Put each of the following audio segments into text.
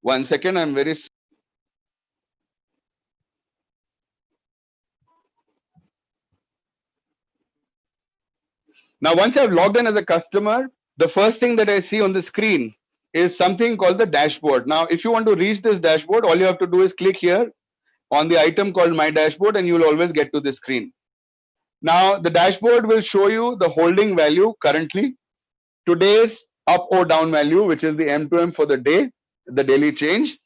1 second, I'm very. Now, once I've logged in as a customer, the first thing that I see on the screen is something called the dashboard. Now, if you want to reach this dashboard, all you have to do is click here on the item called My Dashboard, and you will always get to the screen. Now, the dashboard will show you the holding value currently, today's up or down value, which is the M2M for the day, the daily change.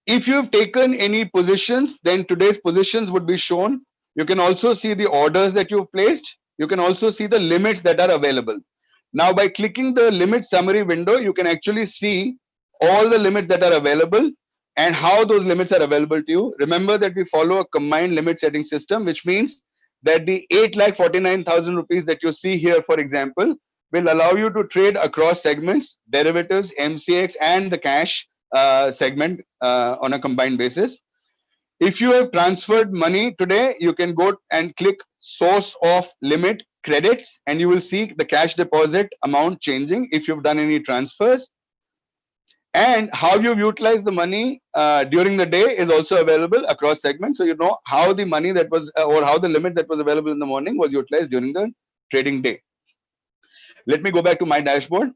If you've taken any positions, then today's positions would be shown. You can also see the orders that you've placed. You can also see the limits that are available. Now, by clicking the limit summary window, you can actually see all the limits that are available and how those limits are available to you. Remember that we follow a combined limit setting system, which means that the 8,49,000 rupees that you see here, for example, will allow you to trade across segments, derivatives, MCX, and the cash segment on a combined basis. If you have transferred money today, you can go and click source of limit credits, and you will see the cash deposit amount changing if you've done any transfers. And how you've utilized the money during the day is also available across segments. So you know how the money that was or how the limit that was available in the morning was utilized during the trading day. Let me go back to my dashboard.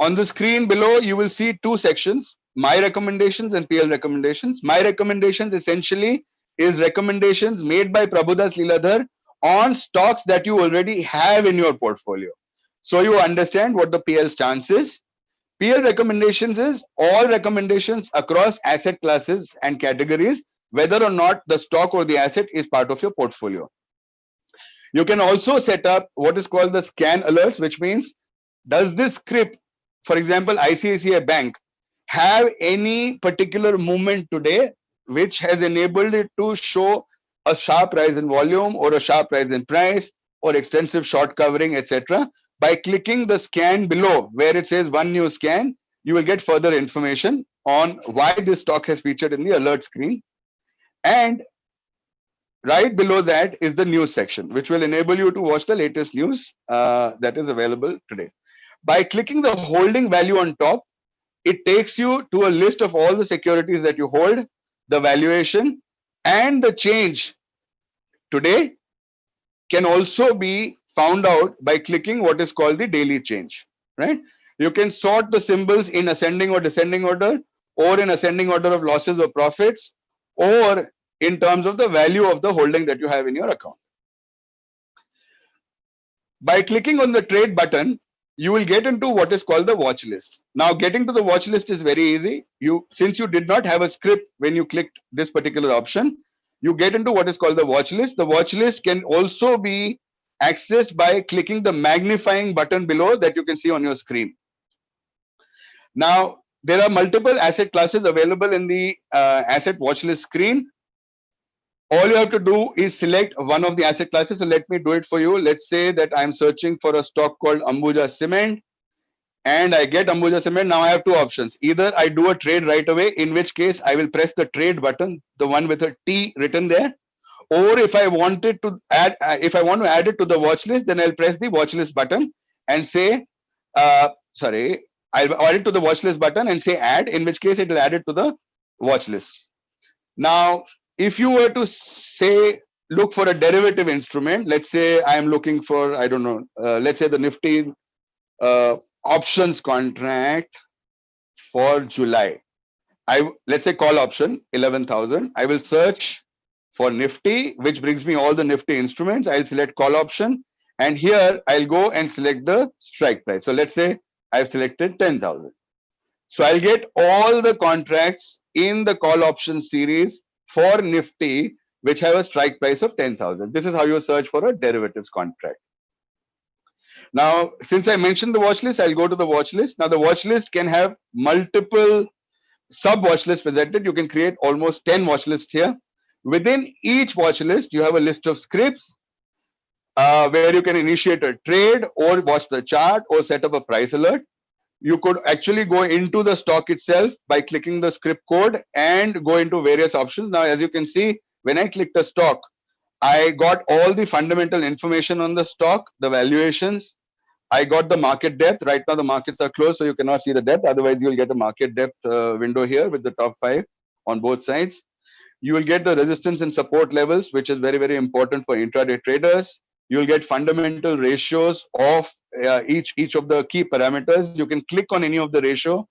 On the screen below, you will see two sections, My Recommendations and PL Recommendations. My Recommendations essentially is recommendations made by Prabhudas Leeladhar on stocks that you already have in your portfolio. So you understand what the PL stance is. PL Recommendations is all recommendations across asset classes and categories, whether or not the stock or the asset is part of your portfolio. You can also set up what is called the scan alerts, which means does this script, for example, ICICI Bank, have any particular movement today which has enabled it to show a sharp rise in volume or a sharp rise in price or extensive short covering, etc. By clicking the scan below where it says one new scan, you will get further information on why this stock has featured in the alert screen. And right below that is the news section, which will enable you to watch the latest news that is available today. By clicking the holding value on top, it takes you to a list of all the securities that you hold, the valuation, and the change today can also be found out by clicking what is called the daily change, right? You can sort the symbols in ascending or descending order, or in ascending order of losses or profits, or in terms of the value of the holding that you have in your account. By clicking on the trade button, you will get into what is called the watch list. Now, getting to the watch list is very easy. Since you did not have a script when you clicked this particular option, you get into what is called the watch list. The watch list can also be accessed by clicking the magnifying button below that you can see on your screen. Now, there are multiple asset classes available in the asset watch list screen. All you have to do is select one of the asset classes. So let me do it for you. Let's say that I'm searching for a stock called Ambuja Cement, and I get Ambuja Cement. Now I have two options. Either I do a trade right away, in which case I will press the trade button, the one with a T written there. Or if I wanted to add, if I want to add it to the watch list, then I'll press the watch list button and say, I'll add it to the watch list button and say add, in which case it will add it to the watch list. Now, if you were to say look for a derivative instrument, let's say I am looking for, I don't know, let's say the Nifty options contract for July. Let's say call option 11,000. I will search for Nifty, which brings me all the Nifty instruments. I'll select call option, and here I'll go and select the strike price. So let's say I've selected 10,000. So I'll get all the contracts in the call option series for Nifty which have a strike price of 10,000. This is how you search for a derivatives contract. Now, since I mentioned the watch list, I'll go to the watch list. Now, the watch list can have multiple sub watch lists presented. You can create almost 10 watch lists here. Within each watch list, you have a list of scripts where you can initiate a trade or watch the chart or set up a price alert. You could actually go into the stock itself by clicking the script code and go into various options. Now, as you can see, when I clicked the stock, I got all the fundamental information on the stock, the valuations. I got the market depth. Right now the markets are closed, so you cannot see the depth. Otherwise, you'll get a market depth window here with the top 5 on both sides. You will get the resistance and support levels, which is very, very important for intraday traders. You will get fundamental ratios of each of the key parameters. You can click on any of the ratio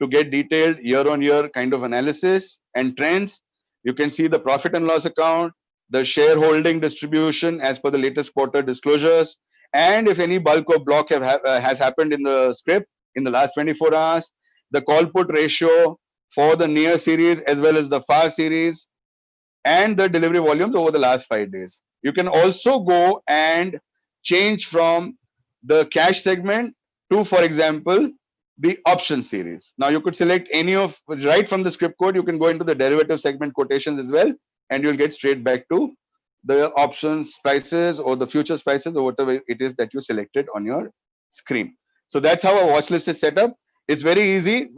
to get detailed year-on-year kind of analysis and trends. You can see the profit and loss account, the shareholding distribution as per the latest quarter disclosures, and if any bulk or block has happened in the script in the last 24 hours, the call put ratio for the near series as well as the far series, and the delivery volumes over the last 5 days. You can also go and change from the cash segment to, for example, the option series. Now you could select any of, right from the script code, you can go into the derivative segment quotations as well, and you'll get straight back to the options prices or the futures prices or whatever it is that you selected on your screen. So that's how a watch list is set up. It's very easy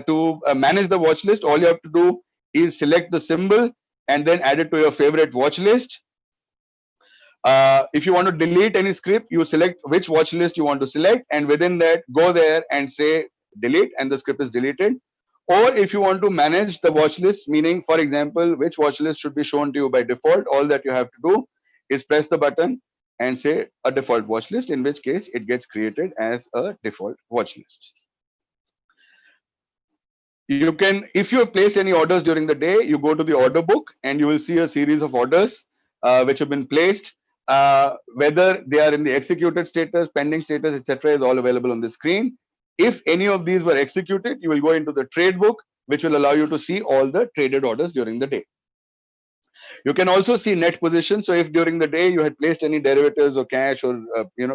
to manage the watch list. All you have to do is select the symbol and then add it to your favorite watch list. If you want to delete any script, you select which watch list you want to select, and within that, go there and say delete, and the script is deleted. Or if you want to manage the watch list, meaning, for example, which watch list should be shown to you by default, all that you have to do is press the button and say a default watch list, in which case it gets created as a default watch list. You can, if you have placed any orders during the day, you go to the order book and you will see a series of orders which have been placed. Whether they are in the executed status, pending status, etc., is all available on the screen. If any of these were executed, you will go into the trade book, which will allow you to see all the traded orders during the day. You can also see net position. So if during the day you had placed any derivatives or cash or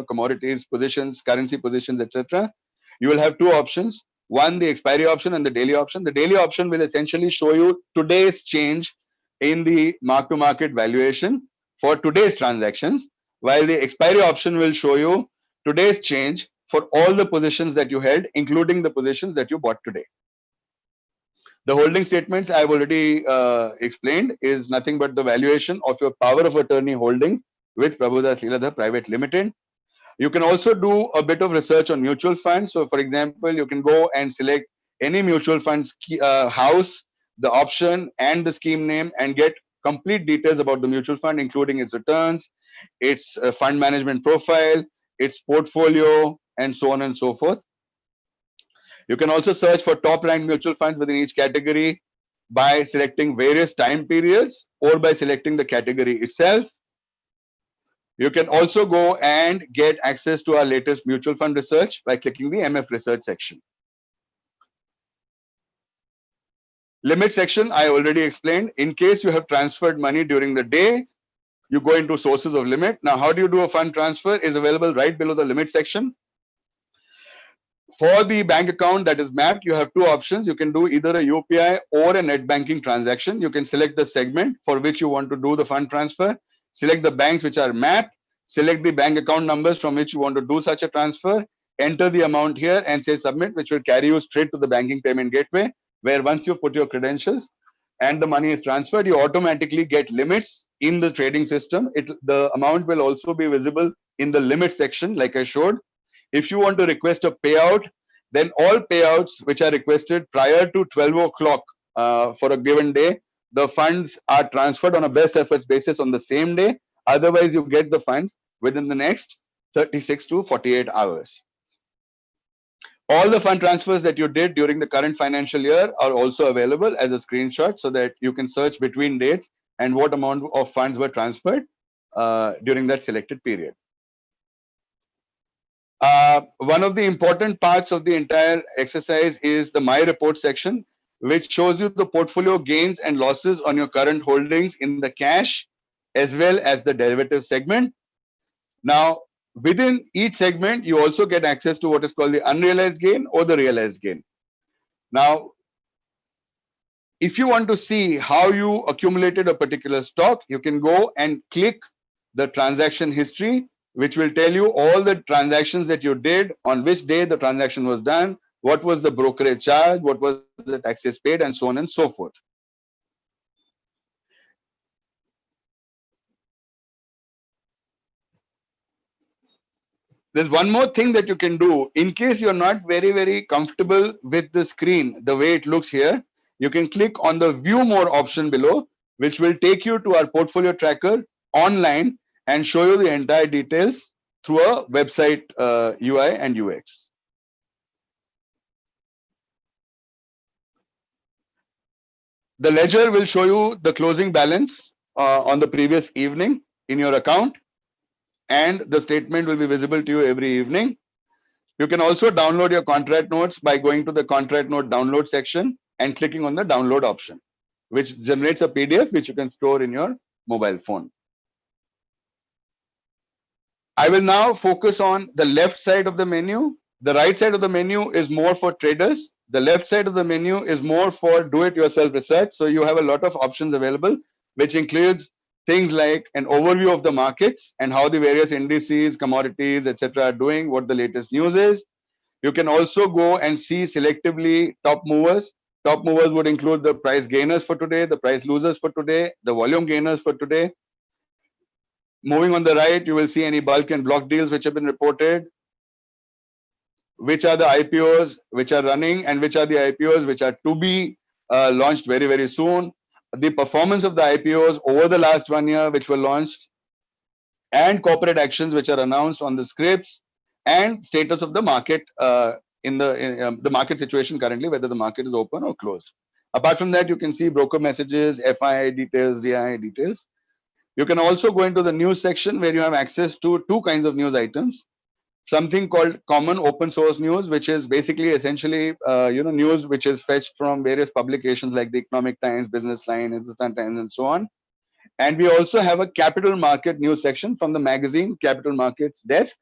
commodities positions, currency positions, etc., you will have two options. One, the expiry option and the daily option. The daily option will essentially show you today's change in the mark-to-market valuation for today's transactions, while the expiry option will show you today's change for all the positions that you held, including the positions that you bought today. The holding statements I've already explained is nothing but the valuation of your power of attorney holdings with Prabhudas Leeladhar Private Limited. You can also do a bit of research on mutual funds. So, for example, you can go and select any mutual fund's house, the option, and the scheme name, and get complete details about the mutual fund, including its returns, its fund management profile, its portfolio, and so on and so forth. You can also search for top ranked mutual funds within each category by selecting various time periods or by selecting the category itself. You can also go and get access to our latest mutual fund research by clicking the MF research section. Limit section, I already explained. In case you have transferred money during the day, you go into sources of limit. Now, how do you do a fund transfer is available right below the limit section. For the bank account that is mapped, you have two options. You can do either a UPI or a net banking transaction. You can select the segment for which you want to do the fund transfer, select the banks which are mapped, select the bank account numbers from which you want to do such a transfer, enter the amount here and say submit, which will carry you straight to the banking payment gateway, where once you put your credentials and the money is transferred, you automatically get limits in the trading system. The amount will also be visible in the limit section like I showed. If you want to request a payout, then all payouts which are requested prior to 12 o'clock for a given day, the funds are transferred on a best efforts basis on the same day. Otherwise, you get the funds within the next 36 to 48 hours. All the fund transfers that you did during the current financial year are also available as a screenshot so that you can search between dates and what amount of funds were transferred during that selected period. One of the important parts of the entire exercise is the My Report section, which shows you the portfolio gains and losses on your current holdings in the cash as well as the derivative segment. Now, within each segment, you also get access to what is called the unrealized gain or the realized gain. Now, if you want to see how you accumulated a particular stock, you can go and click the transaction history, which will tell you all the transactions that you did, on which day the transaction was done, what was the brokerage charge, what was the taxes paid, and so on and so forth. There's one more thing that you can do. In case you're not very comfortable with the screen, the way it looks here, you can click on the view more option below, which will take you to our portfolio tracker online and show you the entire details through a website UI and UX. The ledger will show you the closing balance on the previous evening in your account, and the statement will be visible to you every evening. You can also download your contract notes by going to the contract note download section and clicking on the download option, which generates a PDF which you can store in your mobile phone. I will now focus on the left side of the menu. The right side of the menu is more for traders. The left side of the menu is more for do-it-yourself research. So you have a lot of options available, which includes things like an overview of the markets and how the various indices, commodities, etc. are doing, what the latest news is. You can also go and see selectively top movers. Top movers would include the price gainers for today, the price losers for today, the volume gainers for today. Moving on the right, you will see any bulk and block deals which have been reported, which are the IPOs which are running, and which are the IPOs which are to be launched very soon. The performance of the IPOs over the last 1 year which were launched, and corporate actions which are announced on the scripts, and status of the market in the market situation currently, whether the market is open or closed. Apart from that, you can see broker messages, FI details, DI details. You can also go into the news section where you have access to two kinds of news items. Something called common open source news, which is basically essentially news which is fetched from various publications like the Economic Times, Business Line, Hindustan Times, and so on. And we also have a capital market news section from the magazine Capital Markets Desk,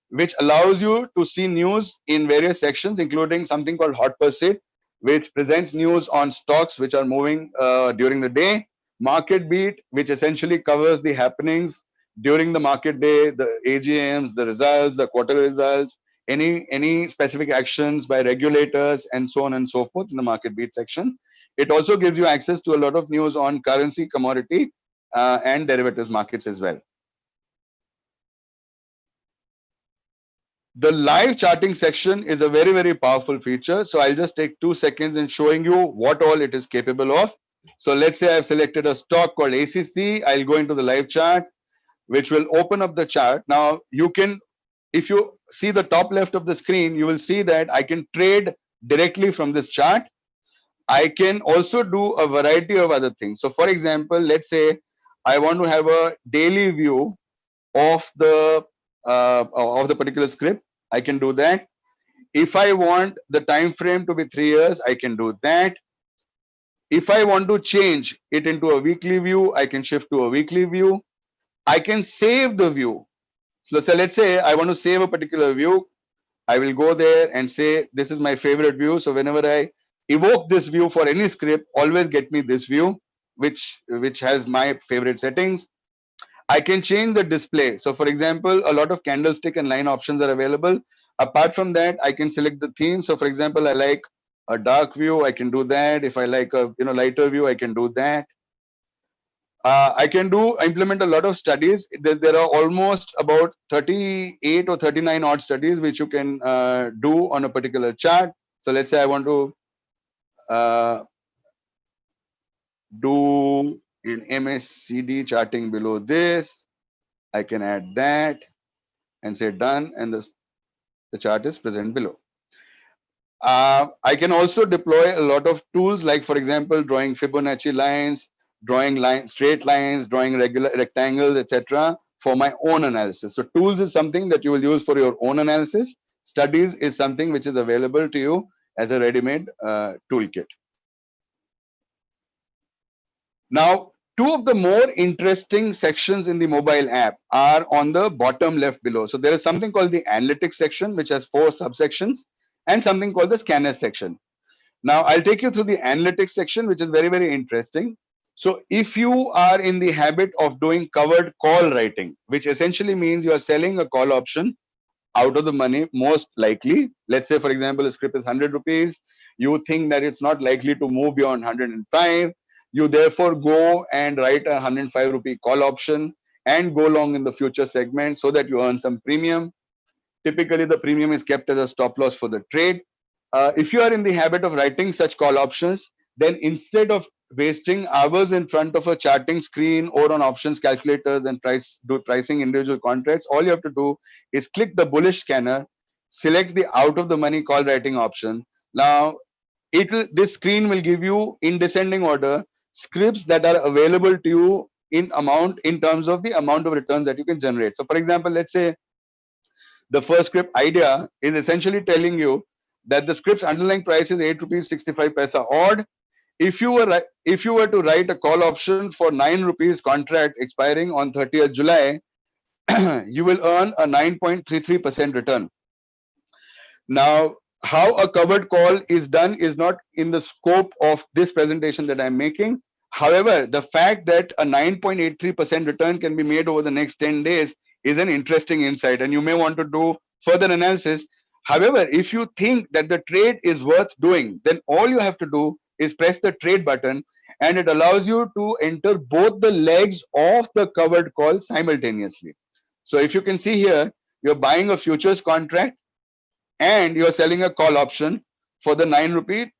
which allows you to see news in various sections, including something called Hot Pursuit, which presents news on stocks which are moving during the day. Market Beat, which essentially covers the happenings during the market day, the AGMs, the results, the quarter results, any specific actions by regulators, and so on and so forth in the Market Beat section. It also gives you access to a lot of news on currency, commodity, and derivatives markets as well. The live charting section is a very powerful feature. So I'll just take 2 seconds in showing you what all it is capable of. So let's say I've selected a stock called ACC. I'll go into the live chart, which will open up the chart. Now you can, if you see the top left of the screen, you will see that I can trade directly from this chart. I can also do a variety of other things. So for example, let's say I want to have a daily view of the particular script. I can do that. If I want the time frame to be 3 years, I can do that. If I want to change it into a weekly view, I can shift to a weekly view. I can save the view. So let's say I want to save a particular view. I will go there and say, this is my favorite view. So whenever I evoke this view for any script, always get me this view, which has my favorite settings. I can change the display. So for example, a lot of candlestick and line options are available. Apart from that, I can select the theme. So for example, I like a dark view, I can do that. If I like a lighter view, I can do that. I can implement a lot of studies. There are almost about 38 or 39 odd studies which you can do on a particular chart. So let's say I want to do in MACD charting below this. I can add that and say done, and the chart is present below. I can also deploy a lot of tools, like for example, drawing Fibonacci lines, drawing straight lines, drawing regular rectangles, etc. for my own analysis. So tools is something that you will use for your own analysis. Studies is something which is available to you as a ready-made toolkit. Now, two of the more interesting sections in the mobile app are on the bottom left below. So there is something called the analytics section, which has 4 subsections, and something called the scanners section. Now, I'll take you through the analytics section, which is very interesting. So if you are in the habit of doing covered call writing, which essentially means you are selling a call option out of the money, most likely, let's say, for example, a script is 100 rupees, you think that it's not likely to move beyond 105, you therefore go and write a 105 rupee call option and go long in the future segment so that you earn some premium. Typically, the premium is kept as a stop loss for the trade. If you are in the habit of writing such call options, then instead of wasting hours in front of a charting screen or on options calculators and pricing individual contracts, all you have to do is click the bullish scanner, select the out of the money call writing option. Now, this screen will give you in descending order scripts that are available to you in amount in terms of the amount of returns that you can generate. So, for example, let's say the first script idea is essentially telling you that the script's underlying price is 8 rupees 65 paisa odd. If you were to write a call option for 9 rupees contract expiring on 30th July, you will earn a 9.33% return. Now, how a covered call is done is not in the scope of this presentation that I'm making. However, the fact that a 9.83% return can be made over the next 10 days is an interesting insight, and you may want to do further analysis. However, if you think that the trade is worth doing, then all you have to do is press the trade button, and it allows you to enter both the legs of the covered call simultaneously. So if you can see here, you're buying a futures contract and you're selling a call option for the 9 rupee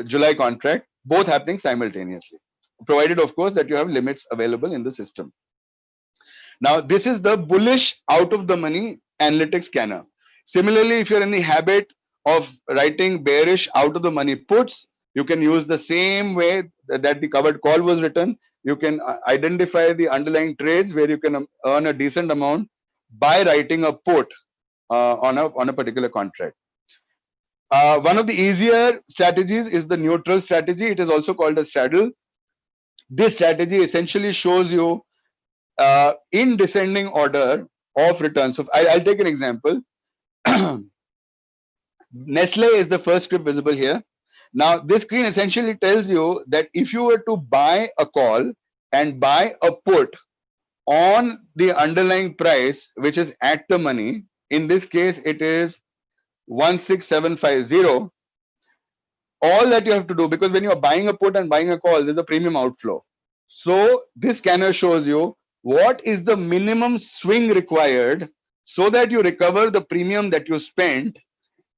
July contract, both happening simultaneously, provided, of course, that you have limits available in the system. Now, this is the bullish out of the money analytics scanner. Similarly, if you're in the habit of writing bearish out of the money puts, you can use the same way that the covered call was written. You can identify the underlying trades where you can earn a decent amount by writing a put on a particular contract. One of the easier strategies is the neutral strategy. It is also called a straddle. This strategy essentially shows you in descending order of returns. So I'll take an example. Nestle is the first script visible here. Now, this screen essentially tells you that if you were to buy a call and buy a put on the underlying price, which is at the money, in this case, it is 16750. All that you have to do, because when you're buying a put and buying a call, there's a premium outflow. So this scanner shows you what is the minimum swing required so that you recover the premium that you spent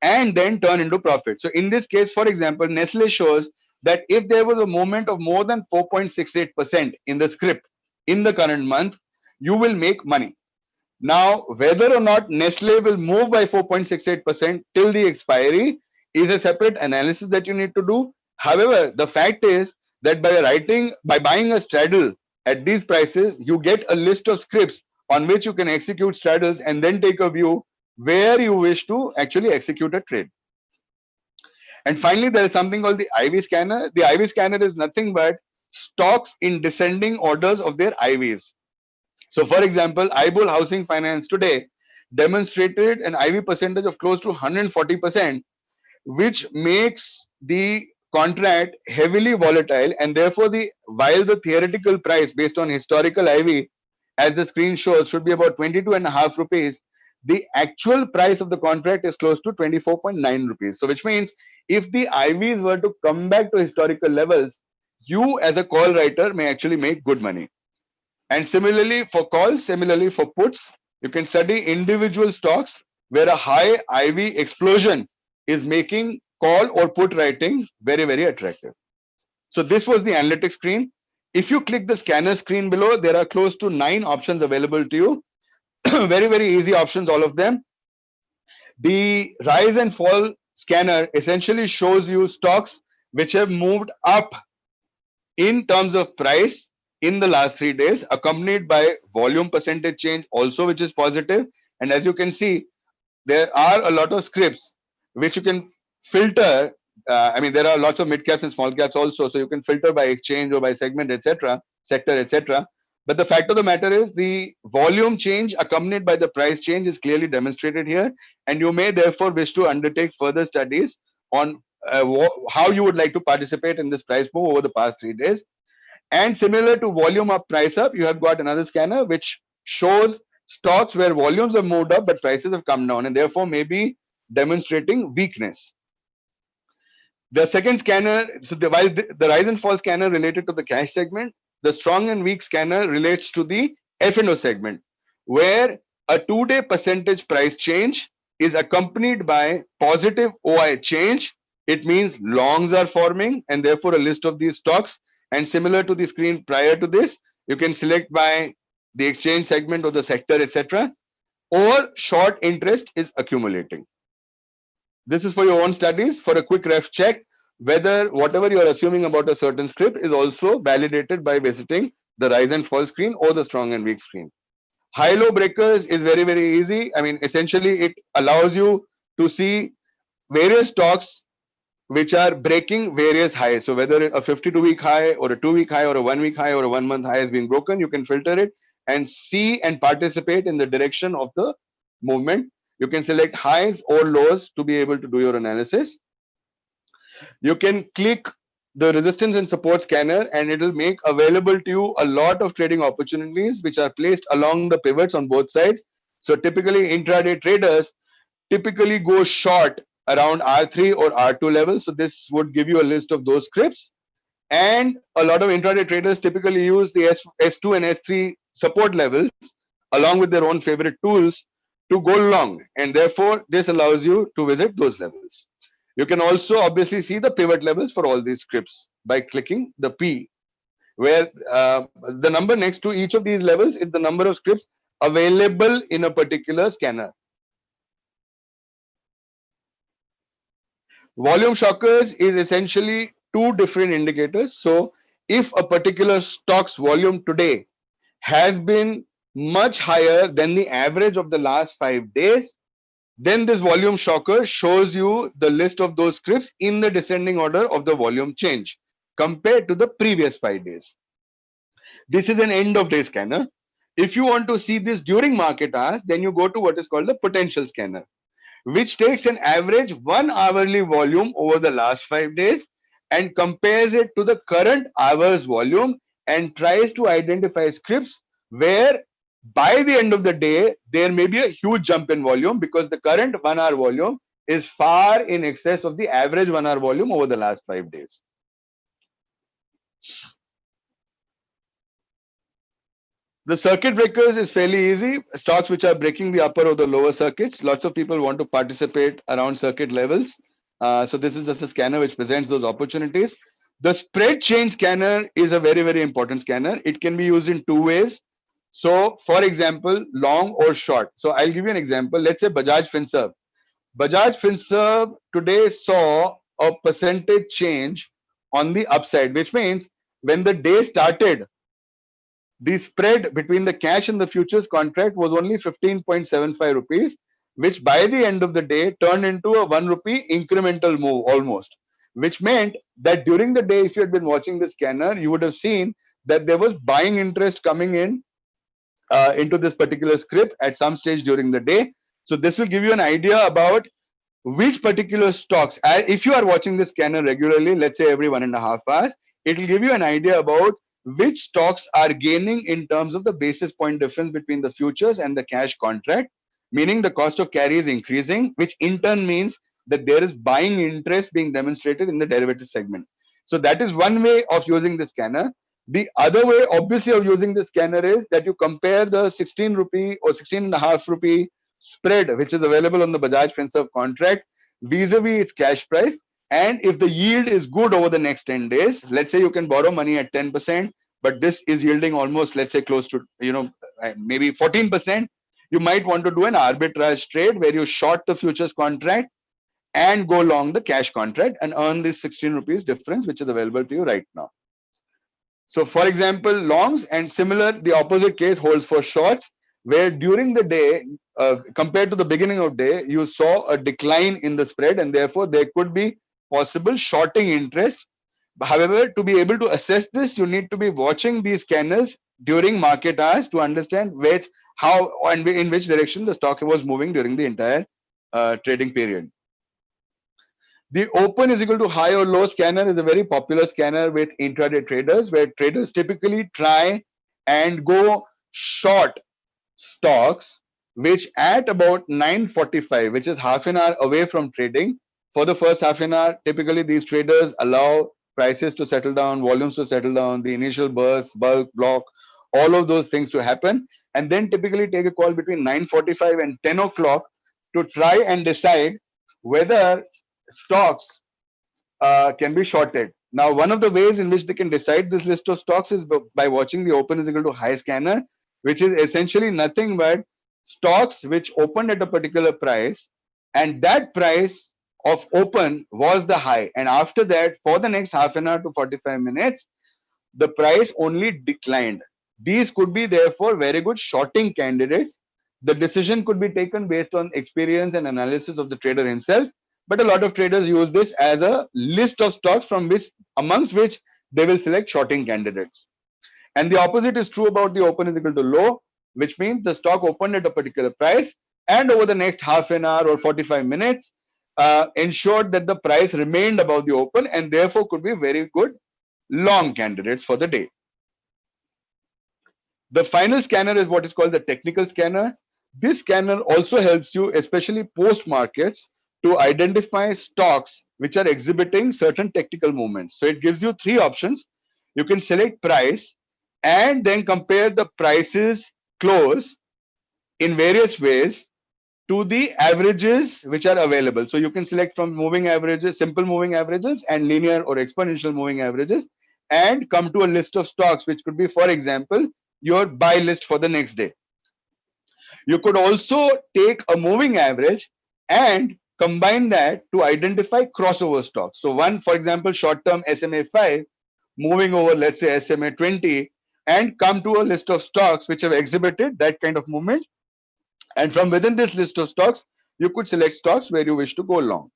and then turn into profit. So in this case, for example, Nestle shows that if there was a movement of more than 4.68% in the script in the current month, you will make money. Now, whether or not Nestle will move by 4.68% till the expiry is a separate analysis that you need to do. However, the fact is that by buying a straddle at these prices, you get a list of scripts on which you can execute straddles and then take a view where you wish to actually execute a trade. And finally, there is something called the IV scanner. The IV scanner is nothing but stocks in descending orders of their IVs. So, for example, IBOL Housing Finance today demonstrated an IV percentage of close to 140%, which makes the contract heavily volatile, and therefore, while the theoretical price based on historical IV, as the screen shows, should be about 22.5 rupees, the actual price of the contract is close to 24.9 rupees. So, which means if the IVs were to come back to historical levels, you as a call writer may actually make good money. And similarly for calls, similarly for puts, you can study individual stocks where a high IV explosion is making call or put writing very, very attractive. So this was the analytics screen. If you click the scanner screen below, there are close to 9 options available to you. Very, very easy options, all of them. The rise and fall scanner essentially shows you stocks which have moved up in terms of price in the last 3 days, accompanied by volume percentage change also, which is positive. And as you can see, there are a lot of scripts which you can filter. I mean, there are lots of mid caps and small caps also, so you can filter by exchange or by segment, etc., sector, etc. But the fact of the matter is the volume change accompanied by the price change is clearly demonstrated here, and you may therefore wish to undertake further studies on how you would like to participate in this price move over the past 3 days. And similar to volume up, price up, you have got another scanner which shows stocks where volumes have moved up but prices have come down and therefore may be demonstrating weakness. The second scanner, so while the rise and fall scanner related to the cash segment, the strong and weak scanner relates to the F&O segment, where A 2-day percentage price change is accompanied by positive OI change. It means longs are forming and therefore a list of these stocks. And similar to the screen prior to this, you can select by the exchange segment or the sector, etc. Or short interest is accumulating. This is for your own studies. For a quick ref check, whether whatever you are assuming about a certain script is also validated by visiting the rise and fall screen or the strong and weak screen. High low breakers is very, very easy. I mean, essentially, it allows you to see various stocks which are breaking various highs. So, whether a 52-week high or a 2-week high or a 1-week high or a 1-month high has been broken, you can filter it and see and participate in the direction of the movement. You can select highs or lows to be able to do your analysis. You can click the resistance and support scanner and it will make available to you a lot of trading opportunities which are placed along the pivots on both sides. So typically intraday traders typically go short around R3 or R2 levels. So this would give you a list of those scripts. And a lot of intraday traders typically use the S2 and S3 support levels along with their own favorite tools to go long. And therefore, this allows you to visit those levels. You can also obviously see the pivot levels for all these scripts by clicking the P, where the number next to each of these levels is the number of scripts available in a particular scanner. Volume shockers is essentially two different indicators. So if a particular stock's volume today has been much higher than the average of the last 5 days, then this volume shocker shows you the list of those scripts in the descending order of the volume change compared to the previous 5 days. This is an end of day scanner. If you want to see this during market hours, then you go to what is called the potential scanner, which takes an average 1 hourly volume over the last 5 days and compares it to the current hour's volume and tries to identify scripts where by the end of the day there may be a huge jump in volume because the current 1 hour volume is far in excess of the average 1 hour volume over the last 5 days. The circuit breakers is fairly easy. Stocks which are breaking the upper or the lower circuits. Lots of people want to participate around circuit levels. So this is just a scanner which presents those opportunities. The spread change scanner is a very, very important scanner. It can be used in two ways. So for example, long or short. So I'll give you an example. Let's say Bajaj Finserv. Bajaj Finserv today saw a percentage change on the upside, which means when the day started, the spread between the cash and the futures contract was only 15.75 rupees, which by the end of the day turned into a 1 rupee incremental move almost, which meant that during the day, if you had been watching the scanner, you would have seen that there was buying interest coming in into this particular script at some stage during the day. So this will give you an idea about which particular stocks, if you are watching the scanner regularly, let's say every 1.5 hours, it will give you an idea about which stocks are gaining in terms of the basis point difference between the futures and the cash contract, meaning the cost of carry is increasing, which in turn means that there is buying interest being demonstrated in the derivative segment. So that is one way of using the scanner. The other way, obviously, of using the scanner is that you compare the 16 rupee or 16.5 rupee spread, which is available on the Bajaj Finserv contract, vis-a-vis its cash price. And if the yield is good over the next 10 days, let's say you can borrow money at 10%, but this is yielding almost, let's say, close to, maybe 14%, you might want to do an arbitrage trade where you short the futures contract and go long the cash contract and earn this 16 rupees difference, which is available to you right now. So for example, longs, and similar, the opposite case holds for shorts, where during the day, compared to the beginning of day, you saw a decline in the spread and therefore there could be possible shorting interest. However, to be able to assess this, you need to be watching these scanners during market hours to understand how and in which direction the stock was moving during the entire trading period. The open is equal to high or low scanner is a very popular scanner with intraday traders, where traders typically try and go short stocks which at about 9:45, which is half an hour away from trading. For the first half an hour, typically these traders allow prices to settle down, volumes to settle down, the initial burst, bulk, block, all of those things to happen. and then typically take a call between 9:45 and 10 o'clock to try and decide whether stocks can be shorted. Now, one of the ways in which they can decide this list of stocks is by watching the open is equal to high scanner, which is essentially nothing but stocks which opened at a particular price, and that price of open was the high. And after that, for the next half an hour to 45 minutes, the price only declined. These could be therefore very good shorting candidates. The decision could be taken based on experience and analysis of the trader himself, but a lot of traders use this as a list of stocks from which amongst which they will select shorting candidates. And the opposite is true about the open is equal to low, which means the stock opened at a particular price and over the next half an hour or 45 minutes ensured that the price remained above the open and therefore could be very good long candidates for the day. The final scanner is what is called the technical scanner. This scanner also helps you, especially post markets, to identify stocks which are exhibiting certain technical movements. So it gives you three options. You can select price and then compare the prices close in various ways to the averages which are available. So you can select from moving averages, simple moving averages, and linear or exponential moving averages, and come to a list of stocks which could be, for example, your buy list for the next day. You could also take a moving average and combine that to identify crossover stocks. So one, for example, short-term SMA 5 moving over, let's say, SMA 20, and come to a list of stocks which have exhibited that kind of movement. And from within this list of stocks, you could select stocks where you wish to go long.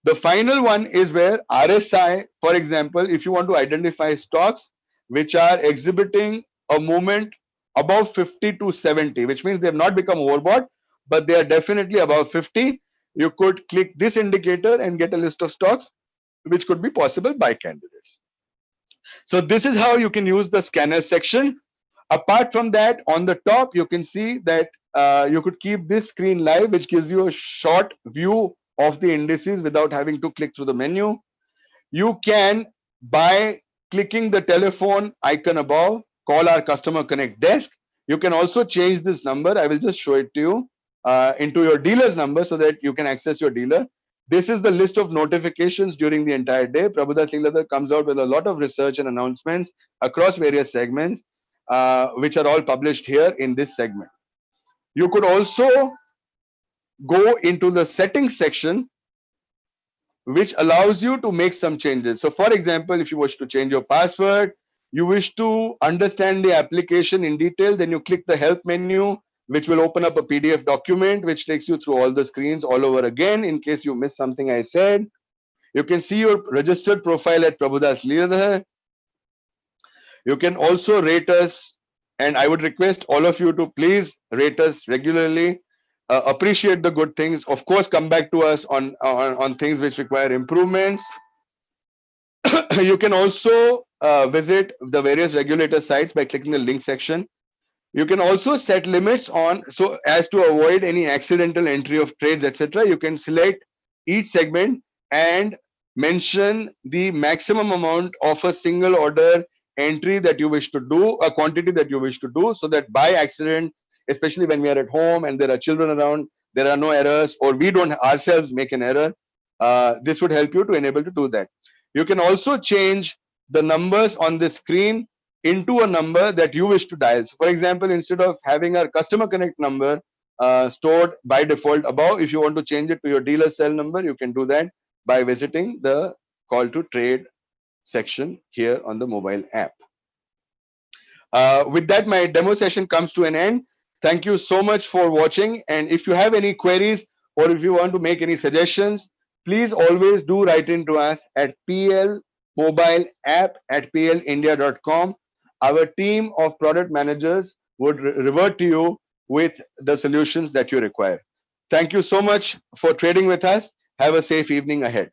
The final one is where RSI, for example, if you want to identify stocks which are exhibiting a movement above 50 to 70, which means they have not become overbought, but they are definitely above 50, you could click this indicator and get a list of stocks which could be possible buy candidates. So this is how you can use the scanner section. Apart from that, on the top, you can see that you could keep this screen live, which gives you a short view of the indices without having to click through the menu. You can, by clicking the telephone icon above, call our customer connect desk. You can also change this number. I will just show it to you into your dealer's number so that you can access your dealer. This is the list of notifications during the entire day. Prabhudas Leeladhar comes out with a lot of research and announcements across various segments, which are all published here in this segment. You could also go into the settings section, which allows you to make some changes. So for example, if you wish to change your password, you wish to understand the application in detail, then you click the help menu, which will open up a PDF document, which takes you through all the screens all over again in case you missed something I said. You can see your registered profile at Prabhudas Leeladhar. You can also rate us, and I would request all of you to please rate us regularly. Appreciate the good things. Of course, come back to us on things which require improvements. You can also visit the various regulator sites by clicking the link section. You can also set limits on, so as to avoid any accidental entry of trades, etc. You can select each segment and mention the maximum amount of a single order entry that you wish to do, a quantity that you wish to do, so that by accident, especially when we are at home and there are children around, there are no errors, or we don't ourselves make an error. This would help you to enable to do that. You can also change the numbers on the screen into a number that you wish to dial. So for example, instead of having our customer connect number stored by default above, if you want to change it to your dealer cell number, you can do that by visiting the call to trade section here on the mobile app. With that, my demo session comes to an end. Thank you so much for watching. And if you have any queries or if you want to make any suggestions, please always do write into us at plmobileapp@plindia.com. Our team of product managers would revert to you with the solutions that you require. Thank you so much for trading with us. Have a safe evening ahead.